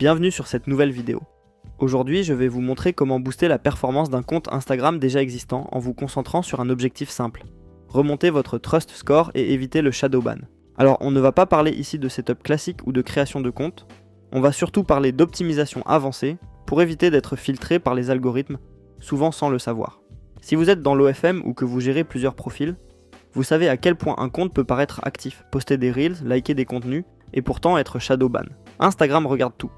Bienvenue sur cette nouvelle vidéo. Aujourd'hui, je vais vous montrer comment booster la performance d'un compte Instagram déjà existant en vous concentrant sur un objectif simple. Remonter votre Trust Score et éviter le shadow ban. Alors, on ne va pas parler ici de setup classique ou de création de compte, on va surtout parler d'optimisation avancée pour éviter d'être filtré par les algorithmes, souvent sans le savoir. Si vous êtes dans l'OFM ou que vous gérez plusieurs profils, vous savez à quel point un compte peut paraître actif, poster des reels, liker des contenus, et pourtant être shadow ban. Instagram regarde tout.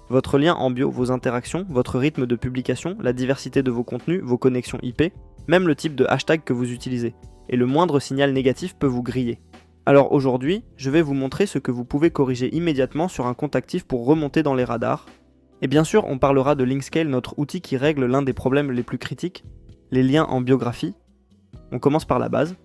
Votre lien en bio, vos interactions, votre rythme de publication, la diversité de vos contenus, vos connexions IP, même le type de hashtag que vous utilisez. Et le moindre signal négatif peut vous griller. Alors aujourd'hui, je vais vous montrer ce que vous pouvez corriger immédiatement sur un compte actif pour remonter dans les radars. Et bien sûr, on parlera de Linkscale, notre outil qui règle l'un des problèmes les plus critiques, les liens en biographie. On commence par la base.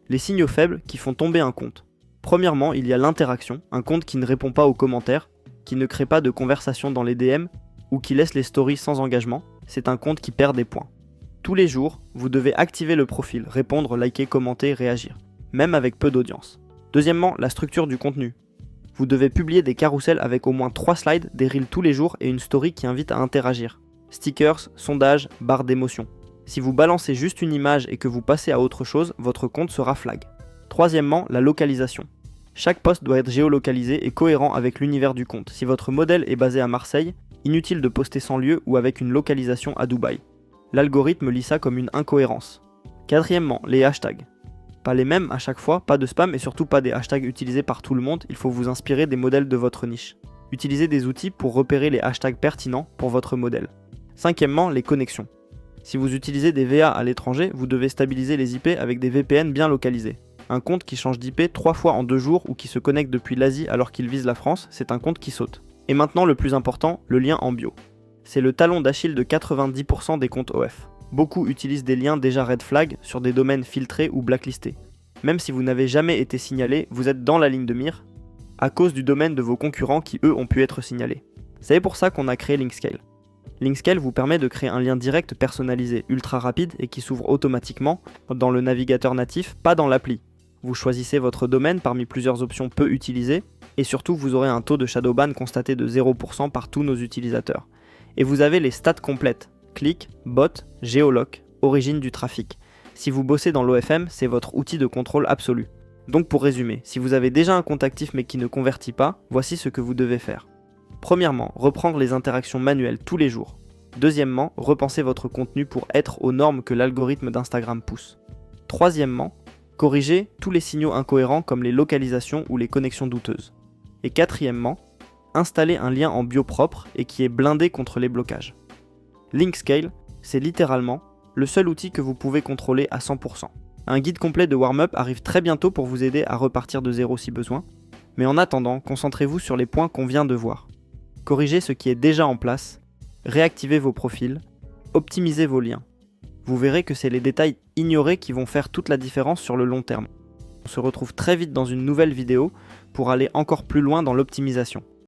Les signaux faibles qui font tomber un compte. Premièrement, il y a l'interaction, un compte qui ne répond pas aux commentaires, qui ne crée pas de conversation dans les DM ou qui laisse les stories sans engagement, c'est un compte qui perd des points. Tous les jours, vous devez activer le profil, répondre, liker, commenter, réagir, même avec peu d'audience. Deuxièmement, la structure du contenu. Vous devez publier des carousels avec au moins 3 slides, des reels tous les jours et une story qui invite à interagir. Stickers, sondages, barres d'émotion. Si vous balancez juste une image et que vous passez à autre chose, votre compte sera flag. Troisièmement, la localisation. Chaque post doit être géolocalisé et cohérent avec l'univers du compte. Si votre modèle est basé à Marseille, inutile de poster sans lieu ou avec une localisation à Dubaï. L'algorithme lit ça comme une incohérence. Quatrièmement, les hashtags. Pas les mêmes à chaque fois, pas de spam et surtout pas des hashtags utilisés par tout le monde, il faut vous inspirer des modèles de votre niche. Utilisez des outils pour repérer les hashtags pertinents pour votre modèle. Cinquièmement, les connexions. Si vous utilisez des VA à l'étranger, vous devez stabiliser les IP avec des VPN bien localisés. Un compte qui change d'IP 3 fois en 2 jours ou qui se connecte depuis l'Asie alors qu'il vise la France, c'est un compte qui saute. Et maintenant le plus important, le lien en bio. C'est le talon d'Achille de 90% des comptes OF. Beaucoup utilisent des liens déjà red flag sur des domaines filtrés ou blacklistés. Même si vous n'avez jamais été signalé, vous êtes dans la ligne de mire à cause du domaine de vos concurrents qui eux ont pu être signalés. C'est pour ça qu'on a créé Linkscale. Linkscale vous permet de créer un lien direct personnalisé, ultra rapide et qui s'ouvre automatiquement dans le navigateur natif, pas dans l'appli. Vous choisissez votre domaine parmi plusieurs options peu utilisées et surtout vous aurez un taux de shadow ban constaté de 0% par tous nos utilisateurs. Et vous avez les stats complètes, clics, bots, géoloc, origine du trafic. Si vous bossez dans l'OFM, c'est votre outil de contrôle absolu. Donc pour résumer, si vous avez déjà un compte actif mais qui ne convertit pas, voici ce que vous devez faire. Premièrement, reprendre les interactions manuelles tous les jours. Deuxièmement, repenser votre contenu pour être aux normes que l'algorithme d'Instagram pousse. Troisièmement, corriger tous les signaux incohérents comme les localisations ou les connexions douteuses. Et quatrièmement, installer un lien en bio propre et qui est blindé contre les blocages. Linkscale, c'est littéralement le seul outil que vous pouvez contrôler à 100%. Un guide complet de warm-up arrive très bientôt pour vous aider à repartir de zéro si besoin, mais en attendant, concentrez-vous sur les points qu'on vient de voir. Corrigez ce qui est déjà en place, réactivez vos profils, optimisez vos liens. Vous verrez que c'est les détails ignorés qui vont faire toute la différence sur le long terme. On se retrouve très vite dans une nouvelle vidéo pour aller encore plus loin dans l'optimisation.